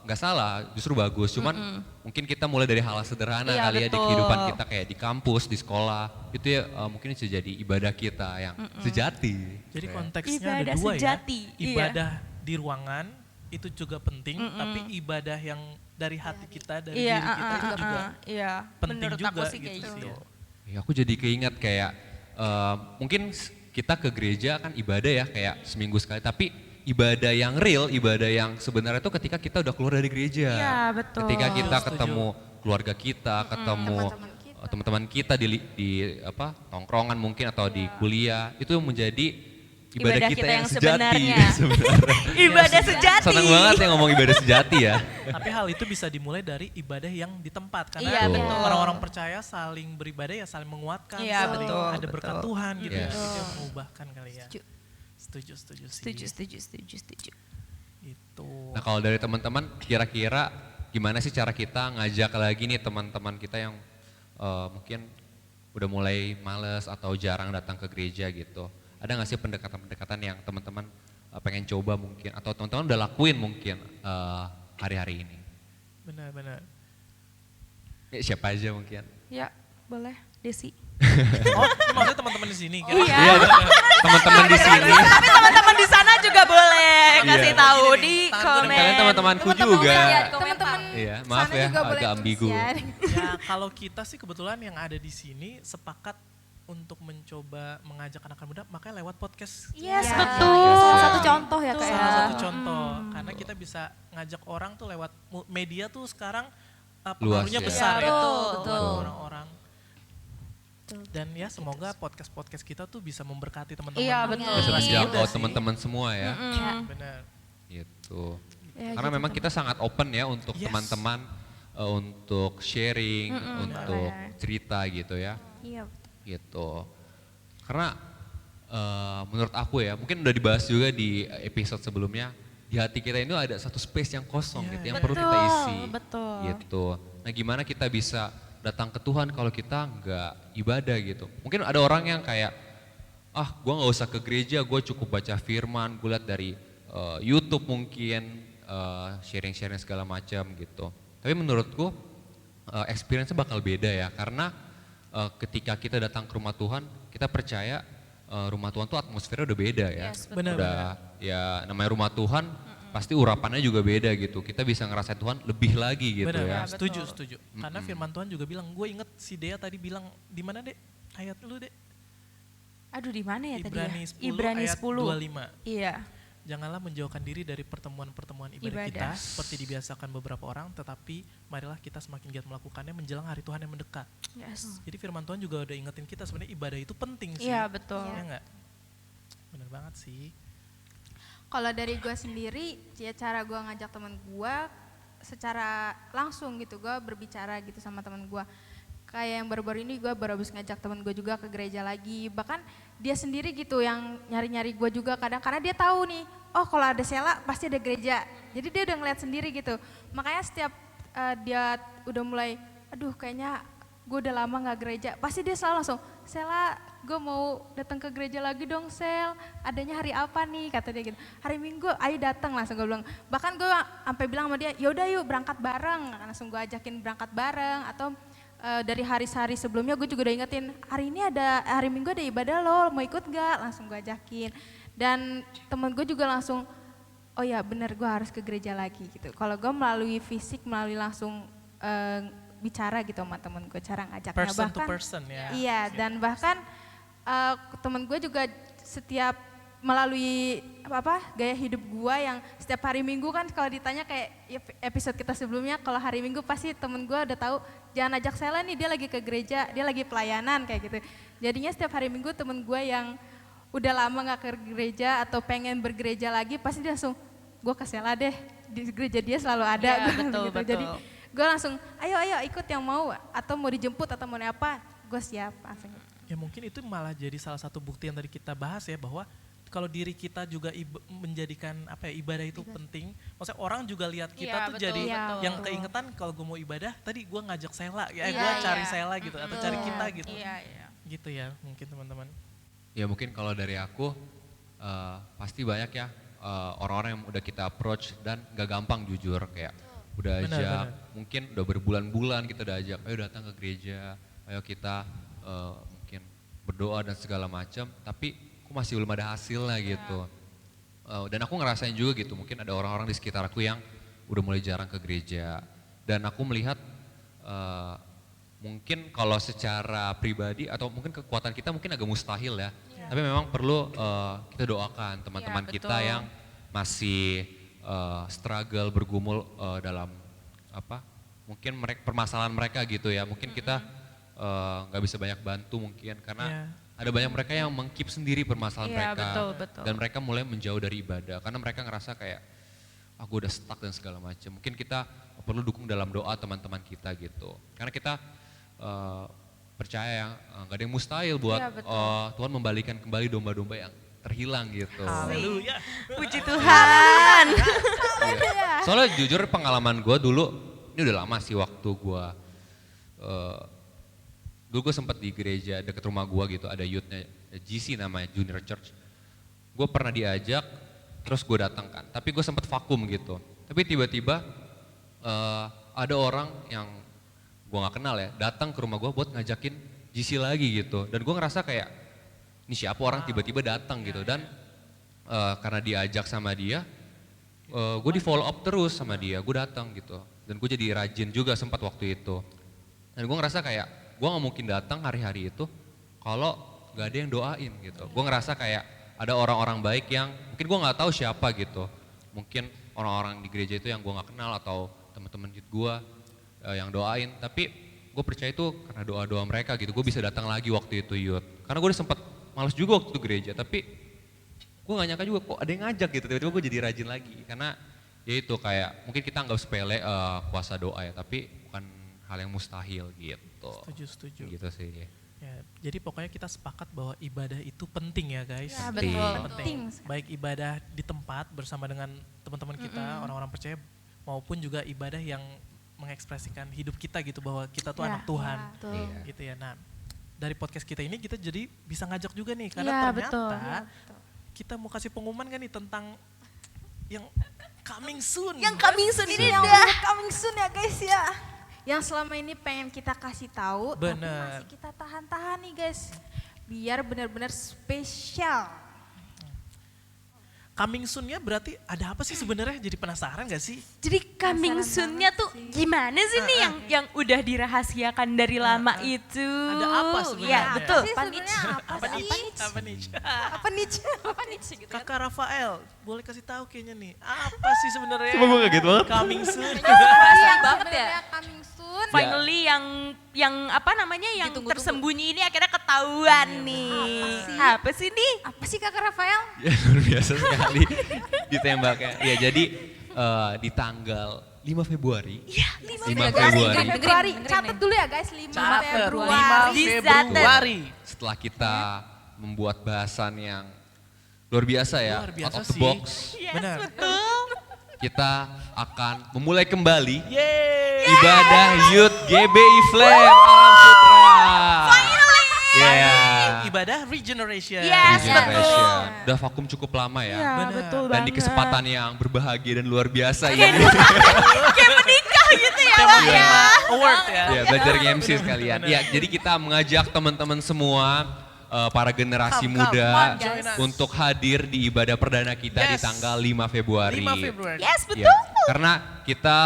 Speaker 2: nggak salah, justru bagus. Cuman mungkin kita mulai dari hal sederhana
Speaker 3: Iya,
Speaker 2: kali ya di
Speaker 3: betul.
Speaker 2: kehidupan kita kayak di kampus, di sekolah. Itu ya mungkin bisa jadi ibadah kita yang sejati.
Speaker 5: Jadi
Speaker 2: Kayak-
Speaker 5: konteksnya
Speaker 3: Ibadah
Speaker 5: ada dua
Speaker 3: sejati,
Speaker 5: ya.
Speaker 3: iya.
Speaker 5: Ibadah di ruangan itu juga penting, tapi ibadah yang dari hati kita, dari
Speaker 3: Iya,
Speaker 5: diri kita itu juga
Speaker 3: iya.
Speaker 5: penting
Speaker 3: Menurut
Speaker 5: juga
Speaker 3: aku sih kayak
Speaker 5: gitu
Speaker 3: gitu.
Speaker 5: sih.
Speaker 2: Ya, aku jadi keinget kayak mungkin kita ke gereja kan ibadah ya kayak seminggu sekali, tapi ibadah yang real, ibadah yang sebenarnya itu ketika kita udah keluar dari gereja.
Speaker 3: Iya, betul.
Speaker 2: Ketika kita
Speaker 5: Setuju.
Speaker 2: ketemu keluarga kita, ketemu teman-teman kita di apa tongkrongan mungkin atau di kuliah, itu menjadi ibadah kita yang sejati.
Speaker 3: sebenarnya.
Speaker 2: sebenarnya.
Speaker 3: Ibadah sejati.
Speaker 2: Senang banget ya ngomong ibadah sejati ya.
Speaker 5: Tapi hal itu bisa dimulai dari ibadah yang di tempat, karena
Speaker 3: Iya,
Speaker 2: betul.
Speaker 5: orang-orang percaya saling beribadah ya saling menguatkan,
Speaker 3: Iya,
Speaker 5: saling
Speaker 3: betul,
Speaker 5: ada berkat
Speaker 3: betul.
Speaker 5: Tuhan gitu
Speaker 2: Iya.
Speaker 5: ya, itu yang mengubahkan kali ya.
Speaker 3: Setuju.
Speaker 5: Setuju sih.
Speaker 3: Setuju.
Speaker 5: Itu.
Speaker 2: Nah kalau dari teman-teman kira-kira gimana sih cara kita ngajak lagi nih teman-teman kita yang mungkin udah mulai males atau jarang datang ke gereja gitu. Ada nggak sih pendekatan-pendekatan yang teman-teman pengen coba mungkin atau teman-teman udah lakuin mungkin hari-hari ini?
Speaker 5: Benar-benar.
Speaker 2: Ya, siapa aja mungkin?
Speaker 3: Ya, boleh. Desi.
Speaker 5: Oh, ini maksudnya teman-teman di sini kan?
Speaker 3: Iya.
Speaker 2: Teman-teman di sini.
Speaker 3: Tapi teman-teman di sana juga boleh kasih
Speaker 2: Iya.
Speaker 3: tahu
Speaker 5: Gini,
Speaker 3: di
Speaker 5: tangan
Speaker 3: komen.
Speaker 2: Kalian teman-temanku
Speaker 4: Teman-teman
Speaker 2: juga.
Speaker 4: ya,
Speaker 1: Teman-teman
Speaker 2: Iya, maaf
Speaker 1: sana
Speaker 2: ya
Speaker 1: juga boleh
Speaker 2: agak ambigu.
Speaker 1: share.
Speaker 5: Ya kalau kita sih kebetulan yang ada di sini sepakat untuk mencoba mengajak anak-anak muda, makanya lewat podcast.
Speaker 3: Yes,
Speaker 1: Ya.
Speaker 3: betul.
Speaker 4: Salah satu contoh ya kak ya.
Speaker 5: Salah satu contoh, karena kita bisa ngajak orang tuh lewat media tuh sekarang pengaruhnya
Speaker 2: ya.
Speaker 5: besar
Speaker 4: Iya,
Speaker 5: ya,
Speaker 4: betul,
Speaker 5: buat
Speaker 4: betul.
Speaker 5: orang-orang. Dan ya semoga podcast kita tuh bisa memberkati teman-teman.
Speaker 3: Iya, betul.
Speaker 2: Bisa
Speaker 5: Generasi
Speaker 2: menjangkau
Speaker 5: muda sih.
Speaker 2: teman-teman semua ya.
Speaker 5: Benar.
Speaker 2: Gitu.
Speaker 1: Ya,
Speaker 2: Karena
Speaker 1: gitu,
Speaker 2: memang kita sangat open ya untuk
Speaker 5: Yes.
Speaker 2: teman-teman untuk sharing, untuk
Speaker 3: benar.
Speaker 2: cerita gitu ya.
Speaker 1: Iya.
Speaker 2: Gitu. Karena menurut aku ya, mungkin udah dibahas juga di episode sebelumnya, di hati kita ini ada satu space yang kosong gitu, yang perlu kita isi.
Speaker 3: Betul.
Speaker 2: Gitu. Nah gimana kita bisa datang ke Tuhan kalau kita nggak ibadah gitu. Mungkin ada orang yang kayak, gue nggak usah ke gereja, gue cukup baca firman, gue lihat dari YouTube mungkin, sharing-sharing segala macam gitu. Tapi menurutku experience-nya bakal beda ya, karena ketika kita datang ke rumah Tuhan, kita percaya rumah Tuhan tuh atmosfernya udah beda ya.
Speaker 4: Yes, betul.
Speaker 5: Benar,
Speaker 2: Udah ya namanya rumah Tuhan, pasti urapannya juga beda gitu. Kita bisa ngerasain Tuhan lebih lagi gitu
Speaker 5: Benar,
Speaker 2: ya.
Speaker 5: setuju. Karena firman Tuhan juga bilang, gue inget si Dea tadi bilang, di mana Dek? Ayat lu Dek?
Speaker 3: Aduh di mana ya tadi ya?
Speaker 5: Ibrani 10
Speaker 3: Ibrani
Speaker 5: ayat
Speaker 3: 10.
Speaker 5: 25.
Speaker 3: Iya.
Speaker 5: Janganlah menjauhkan diri dari pertemuan-pertemuan ibadah kita
Speaker 3: Ibadah.
Speaker 5: seperti dibiasakan beberapa orang, tetapi marilah kita semakin giat melakukannya menjelang hari Tuhan yang mendekat.
Speaker 3: Yes.
Speaker 5: Jadi firman Tuhan juga udah ingetin kita sebenarnya ibadah itu penting sih.
Speaker 3: Iya, betul.
Speaker 5: Ya enggak? Bener banget sih.
Speaker 1: Kalau dari gue sendiri, ya cara gue ngajak temen gue secara langsung gitu, gue berbicara gitu sama temen gue. Kayak yang baru-baru ini gue baru habis ngajak temen gue juga ke gereja lagi. Bahkan dia sendiri gitu yang nyari-nyari gue juga kadang, karena dia tahu nih, oh kalau ada sela pasti ada gereja. Jadi dia udah ngeliat sendiri gitu. Makanya setiap dia udah mulai, aduh kayaknya gue udah lama gak gereja, pasti dia selalu langsung, Sela gue mau datang ke gereja lagi dong Sel, adanya hari apa nih, kata dia gitu. Hari Minggu ayo datang, langsung gue bilang. Bahkan gue sampai bilang sama dia, yaudah yuk berangkat bareng, langsung gue ajakin berangkat bareng. Atau dari hari-hari sebelumnya gue juga udah ingetin, hari ini ada, hari Minggu ada ibadah loh, mau ikut gak? Langsung gue ajakin. Dan temen gue juga langsung, oh ya bener gue harus ke gereja lagi gitu. Kalau gue melalui fisik, melalui langsung bicara gitu sama temen gue, cara ngajaknya.
Speaker 5: Person to
Speaker 1: bahkan
Speaker 5: person ya.
Speaker 1: iya, dan bahkan temen gue juga setiap melalui gaya hidup gue yang setiap hari Minggu kan kalau ditanya kayak episode kita sebelumnya, kalau hari Minggu pasti temen gue udah tahu jangan ajak Sela nih, dia lagi ke gereja, dia lagi pelayanan kayak gitu. Jadinya setiap hari Minggu temen gue yang udah lama nggak ke gereja atau pengen bergereja lagi, pasti dia langsung, gue ke Sela deh, di gereja dia selalu ada.
Speaker 3: Iya,
Speaker 1: Gua
Speaker 3: betul,
Speaker 1: gitu.
Speaker 3: betul.
Speaker 1: Jadi gue langsung, ayo ikut yang mau, atau mau dijemput atau mau apa, gue siap. Langsung.
Speaker 5: Ya mungkin itu malah jadi salah satu bukti yang tadi kita bahas ya, bahwa kalau diri kita juga menjadikan ibadah itu penting. Maksudnya orang juga lihat kita
Speaker 3: Iya,
Speaker 5: tuh
Speaker 3: betul,
Speaker 5: jadi
Speaker 3: betul.
Speaker 5: yang keingetan kalau gue mau ibadah, tadi gue ngajak Sela, ya
Speaker 3: Iya,
Speaker 5: gue
Speaker 3: iya.
Speaker 5: cari Sela gitu, atau cari kita gitu.
Speaker 3: Iya, iya.
Speaker 5: Gitu ya mungkin teman-teman.
Speaker 2: Ya mungkin kalau dari aku pasti banyak ya orang-orang yang udah kita approach dan gak gampang jujur, kayak udah
Speaker 5: Benar,
Speaker 2: ajak,
Speaker 5: benar.
Speaker 2: mungkin udah berbulan-bulan kita udah ajak, ayo datang ke gereja, ayo kita mungkin berdoa dan segala macam, tapi kok masih belum ada hasilnya gitu. Dan aku ngerasain juga gitu, mungkin ada orang-orang di sekitar aku yang udah mulai jarang ke gereja, dan aku melihat mungkin kalau secara pribadi atau mungkin kekuatan kita mungkin agak mustahil ya. Tapi memang perlu kita doakan teman-teman
Speaker 3: Iya,
Speaker 2: kita
Speaker 3: betul.
Speaker 2: yang masih struggle, bergumul dalam mungkin permasalahan mereka gitu ya. Mungkin kita nggak bisa banyak bantu mungkin karena
Speaker 5: Iya.
Speaker 2: ada banyak mereka yang mengkeep sendiri permasalahan
Speaker 3: Iya,
Speaker 2: mereka.
Speaker 3: betul.
Speaker 2: Dan mereka mulai menjauh dari ibadah karena mereka ngerasa kayak aku udah stuck dan segala macam. Mungkin kita perlu dukung dalam doa teman-teman kita gitu. Karena kita percaya ya nggak ada yang mustahil buat
Speaker 3: Iya, betul.
Speaker 2: Tuhan membalikan kembali domba-domba yang terhilang gitu.
Speaker 5: Haleluya.
Speaker 3: Puji Tuhan.
Speaker 2: Iya. Soalnya jujur pengalaman gue dulu, ini udah lama sih waktu gue, dulu gue sempat di gereja deket rumah gue gitu, ada youthnya GC namanya, Junior Church. Gue pernah diajak, terus gue datang kan, tapi gue sempat vakum gitu. Tapi tiba-tiba ada orang yang gue gak kenal ya, datang ke rumah gue buat ngajakin GC lagi gitu. Dan gue ngerasa kayak, ini siapa orang tiba-tiba datang gitu. Dan karena diajak sama dia, gue di follow up terus sama dia, gue datang gitu. Dan gue jadi rajin juga sempat waktu itu. Dan gue ngerasa kayak, gue gak mungkin datang hari-hari itu kalau gak ada yang doain gitu. Gue ngerasa kayak ada orang-orang baik yang mungkin gue gak tahu siapa gitu. Mungkin orang-orang di gereja itu yang gue gak kenal atau teman-teman gue yang doain. Tapi gue percaya itu karena doa-doa mereka gitu. Gue bisa datang lagi waktu itu youth. Karena gue udah sempat males juga waktu itu gereja. Tapi gue gak nyangka juga kok ada yang ngajak gitu. Tiba-tiba gue jadi rajin lagi. Karena ya itu kayak mungkin kita anggap sepele kuasa doa ya. Tapi bukan hal yang mustahil gitu.
Speaker 5: Setuju.
Speaker 2: Gitu sih.
Speaker 5: Ya, jadi pokoknya kita sepakat bahwa ibadah itu penting ya guys.
Speaker 3: Ya,
Speaker 2: betul.
Speaker 1: Penting.
Speaker 5: Baik ibadah di tempat bersama dengan teman-teman kita, orang-orang percaya, maupun juga ibadah yang mengekspresikan hidup kita gitu, bahwa kita tuh
Speaker 1: Ya,
Speaker 5: anak Tuhan.
Speaker 2: Iya.
Speaker 5: Gitu ya. Nah, dari podcast kita ini kita jadi bisa ngajak juga nih, karena
Speaker 3: Iya,
Speaker 5: ternyata
Speaker 3: betul.
Speaker 5: kita mau kasih pengumuman kan nih tentang yang coming soon.
Speaker 3: Yang coming soon ini
Speaker 1: Yang
Speaker 3: udah.
Speaker 1: coming soon ya guys ya. Yang selama ini pengen kita kasih tahu, tapi
Speaker 5: Bener.
Speaker 1: masih kita tahan-tahan nih guys. Biar benar-benar spesial.
Speaker 5: Coming soon-nya berarti ada apa sih sebenarnya? Jadi penasaran gak sih?
Speaker 3: Jadi coming
Speaker 1: Penasaran
Speaker 3: soon-nya
Speaker 1: banget
Speaker 3: tuh
Speaker 1: sih.
Speaker 3: gimana sih nih yang udah dirahasiakan dari lama itu?
Speaker 5: Ada apa sebenarnya?
Speaker 3: Ya betul.
Speaker 1: Sih,
Speaker 3: Pak
Speaker 1: sebenarnya apa
Speaker 5: nih?
Speaker 1: sih?
Speaker 5: Apa nih?
Speaker 1: Apa nih?
Speaker 3: Apa nih gitu kan?
Speaker 5: Kakak Rafael, boleh kasih tahu kayaknya nih. Apa sih sebenarnya?
Speaker 2: Cuma gue kaget banget.
Speaker 5: Coming soon.
Speaker 1: Yang
Speaker 4: banget ya.
Speaker 1: sebenarnya coming soon.
Speaker 3: Finally yang apa namanya yang
Speaker 4: Ditunggu-tunggu.
Speaker 3: tersembunyi ini akhirnya ketahuan nih. Apa sih nih?
Speaker 1: Apa sih Kakak Rafael?
Speaker 2: Ya luar biasa sekali ditembaknya. Ya jadi di tanggal 5 Februari.
Speaker 3: Iya,
Speaker 2: 5 Februari.
Speaker 1: Februari.
Speaker 4: dengerin
Speaker 1: Catat
Speaker 4: nih.
Speaker 1: dulu ya guys, 5
Speaker 5: Catat,
Speaker 1: Februari.
Speaker 5: 5 Februari.
Speaker 2: Setelah kita membuat bahasan yang luar biasa ya,
Speaker 5: Luar biasa
Speaker 2: out of the
Speaker 5: sih.
Speaker 2: box,
Speaker 3: Yes,
Speaker 5: Benar.
Speaker 3: betul.
Speaker 2: kita akan memulai kembali
Speaker 5: Yeay.
Speaker 2: ibadah Youth GBI Flame Alam Sutra. Yeah.
Speaker 5: Ibadah regeneration.
Speaker 3: Yes,
Speaker 2: Regeneration. Udah vakum cukup lama ya.
Speaker 3: Iya,
Speaker 5: Benar.
Speaker 3: betul
Speaker 2: Dan
Speaker 3: banget.
Speaker 2: di kesempatan yang berbahagia dan luar biasa ini.
Speaker 3: Kayak menikah gitu ya,
Speaker 5: Kayak
Speaker 3: Pak
Speaker 5: menerima
Speaker 3: ya.
Speaker 5: award ya.
Speaker 2: Ya, belajar MC sekalian. Ya, jadi kita mengajak teman-teman semua para generasi
Speaker 5: Come,
Speaker 2: muda
Speaker 5: come, join us.
Speaker 2: untuk hadir di ibadah perdana kita di
Speaker 5: Yes.
Speaker 2: tanggal 5 Februari.
Speaker 5: 5 Februari.
Speaker 3: Yes,
Speaker 2: Ya,
Speaker 3: betul.
Speaker 2: karena kita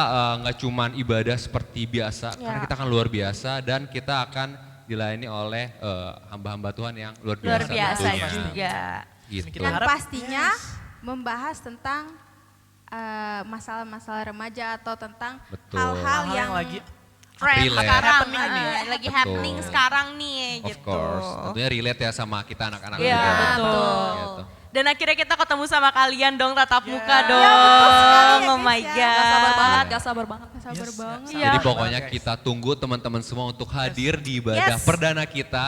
Speaker 2: nggak cuman ibadah seperti biasa, karena kita akan luar biasa dan kita akan dilayani oleh hamba-hamba Tuhan yang luar biasa.
Speaker 3: Luar biasa
Speaker 2: tentunya.
Speaker 3: juga.
Speaker 2: Gitu.
Speaker 5: Kita
Speaker 1: Dan
Speaker 5: harap-
Speaker 1: pastinya membahas tentang masalah-masalah remaja atau tentang
Speaker 2: Betul.
Speaker 1: hal-hal
Speaker 5: Hal-hal
Speaker 1: yang
Speaker 5: yang lagi
Speaker 3: trend
Speaker 2: Relate.
Speaker 3: sekarang,
Speaker 5: Happening nih.
Speaker 3: lagi
Speaker 2: Betul.
Speaker 3: happening sekarang nih
Speaker 2: Of
Speaker 3: gitu.
Speaker 2: course, tentunya relate ya sama kita anak-anak
Speaker 3: Iya,
Speaker 2: juga.
Speaker 3: betul.
Speaker 2: Gitu.
Speaker 3: Dan akhirnya kita ketemu sama kalian dong, tatap
Speaker 5: Ya.
Speaker 3: muka
Speaker 5: Ya,
Speaker 3: dong.
Speaker 1: betul sekali ya,
Speaker 3: Oh
Speaker 1: guys,
Speaker 3: my
Speaker 1: ya.
Speaker 3: god.
Speaker 4: Gak sabar banget,
Speaker 2: Iya.
Speaker 4: gak sabar banget.
Speaker 1: Gak sabar
Speaker 5: Yes,
Speaker 1: banget.
Speaker 3: Iya.
Speaker 2: Jadi pokoknya
Speaker 5: Guys.
Speaker 2: kita tunggu teman-teman semua untuk hadir di ibadah
Speaker 3: Yes.
Speaker 2: perdana kita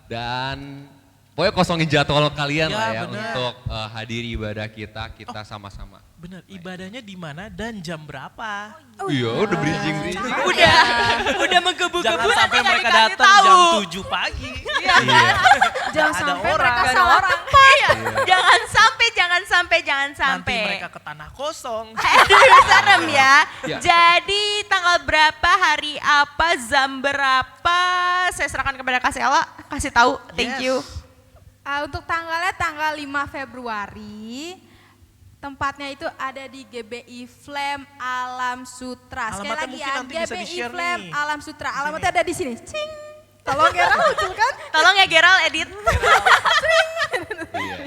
Speaker 2: dan pokoknya kosongin jadwal kalian
Speaker 5: Ya,
Speaker 2: lah ya
Speaker 5: benar.
Speaker 2: untuk hadiri ibadah kita sama-sama.
Speaker 5: Bener, ibadahnya di mana dan jam berapa?
Speaker 2: Iya, udah bridging.
Speaker 3: Udah menggebu-gebu
Speaker 5: Jangan
Speaker 3: nanti
Speaker 5: sampai
Speaker 3: nggak
Speaker 5: mereka
Speaker 3: dikasih
Speaker 5: datang
Speaker 3: tahu.
Speaker 5: jam 7 pagi.
Speaker 2: Iya.
Speaker 1: Jangan
Speaker 5: Ada
Speaker 1: sampai
Speaker 5: orang.
Speaker 1: mereka
Speaker 5: Gak ada
Speaker 1: salah
Speaker 3: Iya. Jangan sampai.
Speaker 5: Nanti mereka ke tanah kosong.
Speaker 3: Aduh, serem ya.
Speaker 2: Ya.
Speaker 3: Jadi tanggal berapa, hari apa, jam berapa? Saya serahkan kepada Kak Sela, kasih tahu. Thank
Speaker 5: Yes.
Speaker 3: you.
Speaker 1: Untuk tanggalnya tanggal 5 Februari. Tempatnya itu ada di GBI Flame Alam Sutra. Sekali
Speaker 5: Alamatnya
Speaker 1: lagi
Speaker 5: mungkin
Speaker 1: ya,
Speaker 5: nanti bisa
Speaker 1: GBI
Speaker 5: di-share
Speaker 1: Flame
Speaker 5: nih.
Speaker 1: Alam Sutra. Alamatnya ada di sini. Cing. Tolong ya, muncul kan?
Speaker 3: Tolong ya Geral edit.
Speaker 2: Iya.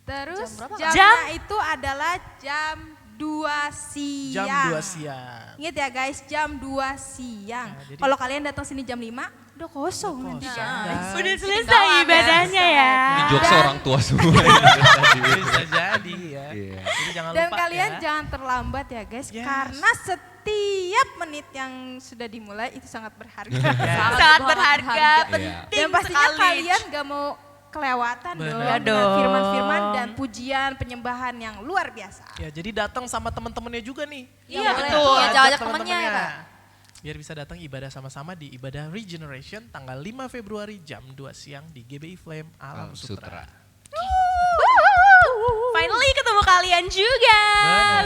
Speaker 1: Terus
Speaker 4: Jam berapa, Kak?
Speaker 1: jamnya itu adalah jam 2 siang.
Speaker 5: Jam 2 siang.
Speaker 1: Ingat ya guys, jam 2 siang.
Speaker 5: Nah, jadi-
Speaker 1: Kalau kalian datang sini jam 5, udah kosong nanti
Speaker 5: kosong,
Speaker 1: guys.
Speaker 5: guys.
Speaker 3: Udah selesai
Speaker 4: Ketinggalan ya.
Speaker 3: ibadahnya ya.
Speaker 2: Ini jokes
Speaker 1: Dan-
Speaker 2: orang tua semua. Tadi.
Speaker 5: Bisa jadi ya.
Speaker 2: Iya.
Speaker 5: Jadi jangan
Speaker 1: Dan
Speaker 5: lupa
Speaker 1: kalian
Speaker 5: ya.
Speaker 1: jangan terlambat ya guys,
Speaker 5: Yes.
Speaker 1: karena setiap menit yang sudah dimulai itu sangat berharga.
Speaker 3: Sangat berharga,
Speaker 2: Iya.
Speaker 3: penting
Speaker 1: Dan pastinya
Speaker 3: sekali.
Speaker 1: kalian gak mau kelewatan
Speaker 5: Benar.
Speaker 1: dong
Speaker 3: Ya
Speaker 1: dengan
Speaker 3: dong.
Speaker 1: firman-firman dan pujian penyembahan yang luar biasa.
Speaker 5: Ya, jadi datang sama teman-temannya juga nih.
Speaker 3: Iya,
Speaker 4: boleh.
Speaker 3: betul.
Speaker 4: Iya,
Speaker 5: Ajak
Speaker 4: ajak temennya ya, Kak.
Speaker 5: Biar bisa datang ibadah sama-sama di ibadah Regeneration tanggal 5 Februari jam 2 siang di GBI Flame Alam Sutra.
Speaker 3: Finally ketemu kalian juga.
Speaker 5: Benar.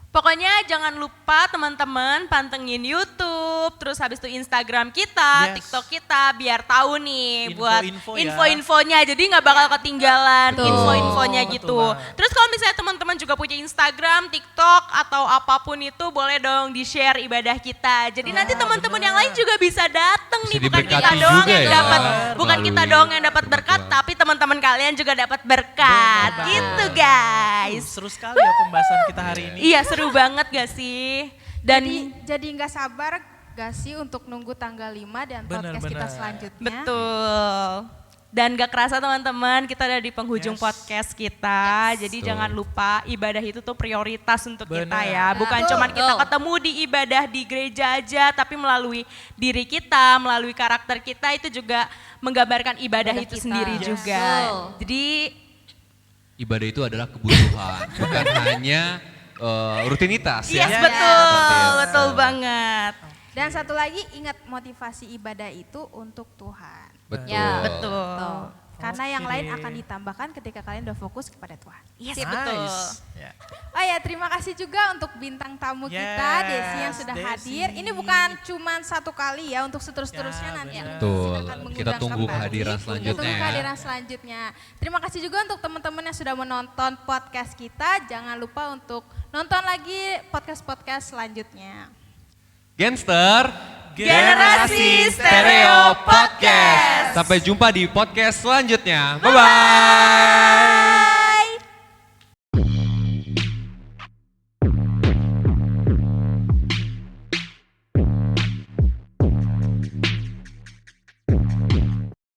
Speaker 3: Pokoknya jangan lupa teman-teman pantengin YouTube, terus habis itu Instagram kita,
Speaker 5: Yes.
Speaker 3: TikTok kita, biar tahu nih buat
Speaker 5: Info-info ya.
Speaker 3: info-infonya. Jadi nggak bakal ketinggalan
Speaker 4: Betul.
Speaker 3: info-infonya
Speaker 5: Betul
Speaker 3: gitu.
Speaker 5: banget.
Speaker 3: Terus kalau misalnya teman-teman juga punya Instagram, TikTok atau apapun itu, boleh dong di-share ibadah kita. Jadi nanti teman-teman yang lain juga bisa datang
Speaker 2: Bisa
Speaker 3: nih, bukan kita
Speaker 2: diberkati
Speaker 3: doang
Speaker 2: juga
Speaker 3: yang
Speaker 2: ya.
Speaker 3: dapat,
Speaker 5: Benar,
Speaker 3: bukan kita
Speaker 2: melalui
Speaker 3: doang yang dapat berkat,
Speaker 2: betul.
Speaker 3: tapi teman-teman kalian juga dapat berkat.
Speaker 5: Benar
Speaker 3: Gitu
Speaker 5: banget.
Speaker 3: guys.
Speaker 5: Seru sekali ya pembahasan kita hari ini.
Speaker 3: Iya seru banget gak sih? Dan
Speaker 1: Jadi nggak sabar gak sih untuk nunggu tanggal 5 dan podcast kita
Speaker 5: Benar-benar.
Speaker 1: selanjutnya.
Speaker 3: betul. Dan gak kerasa teman-teman kita ada di penghujung
Speaker 5: Yes.
Speaker 3: podcast kita. Jadi
Speaker 2: Betul.
Speaker 3: jangan lupa ibadah itu tuh prioritas untuk kita
Speaker 5: Benar.
Speaker 3: ya. Bukan
Speaker 1: Betul.
Speaker 3: cuma kita ketemu di ibadah di gereja aja, tapi melalui diri kita, melalui karakter kita itu juga menggambarkan ibadah
Speaker 4: Ibadah
Speaker 3: itu
Speaker 4: kita.
Speaker 3: sendiri
Speaker 4: Yes.
Speaker 3: juga.
Speaker 4: Betul.
Speaker 3: Jadi
Speaker 2: Ibadah itu adalah kebutuhan, bukan hanya rutinitas ya.
Speaker 3: yes,
Speaker 5: Yes.
Speaker 3: betul,
Speaker 2: Seperti itu.
Speaker 3: betul banget.
Speaker 1: Dan satu lagi ingat motivasi ibadah itu untuk Tuhan.
Speaker 2: Betul.
Speaker 4: Ya,
Speaker 3: Betul.
Speaker 1: Karena yang
Speaker 5: Oke
Speaker 1: lain
Speaker 5: deh.
Speaker 1: akan ditambahkan ketika kalian udah fokus kepada Tuhan.
Speaker 3: Yes,
Speaker 5: Nice.
Speaker 3: betul.
Speaker 5: Ya.
Speaker 1: Oh ya, terima kasih juga untuk bintang tamu kita,
Speaker 5: Yes,
Speaker 1: Desi yang sudah
Speaker 5: Desi.
Speaker 1: hadir. Ini bukan cuman satu kali ya, untuk seterus-terusnya
Speaker 5: Ya,
Speaker 1: nanti.
Speaker 5: benar.
Speaker 2: Betul.
Speaker 1: Silakan mengundang
Speaker 2: Kita tunggu
Speaker 1: kembali.
Speaker 2: kehadiran
Speaker 1: Kita
Speaker 2: selanjutnya
Speaker 1: tunggu
Speaker 2: ya.
Speaker 1: kehadiran selanjutnya. Terima kasih juga untuk teman-teman yang sudah menonton podcast kita. Jangan lupa untuk nonton lagi podcast-podcast selanjutnya.
Speaker 2: Genster,
Speaker 3: Generasi Stereo Podcast.
Speaker 2: Sampai jumpa di podcast selanjutnya. Bye-bye.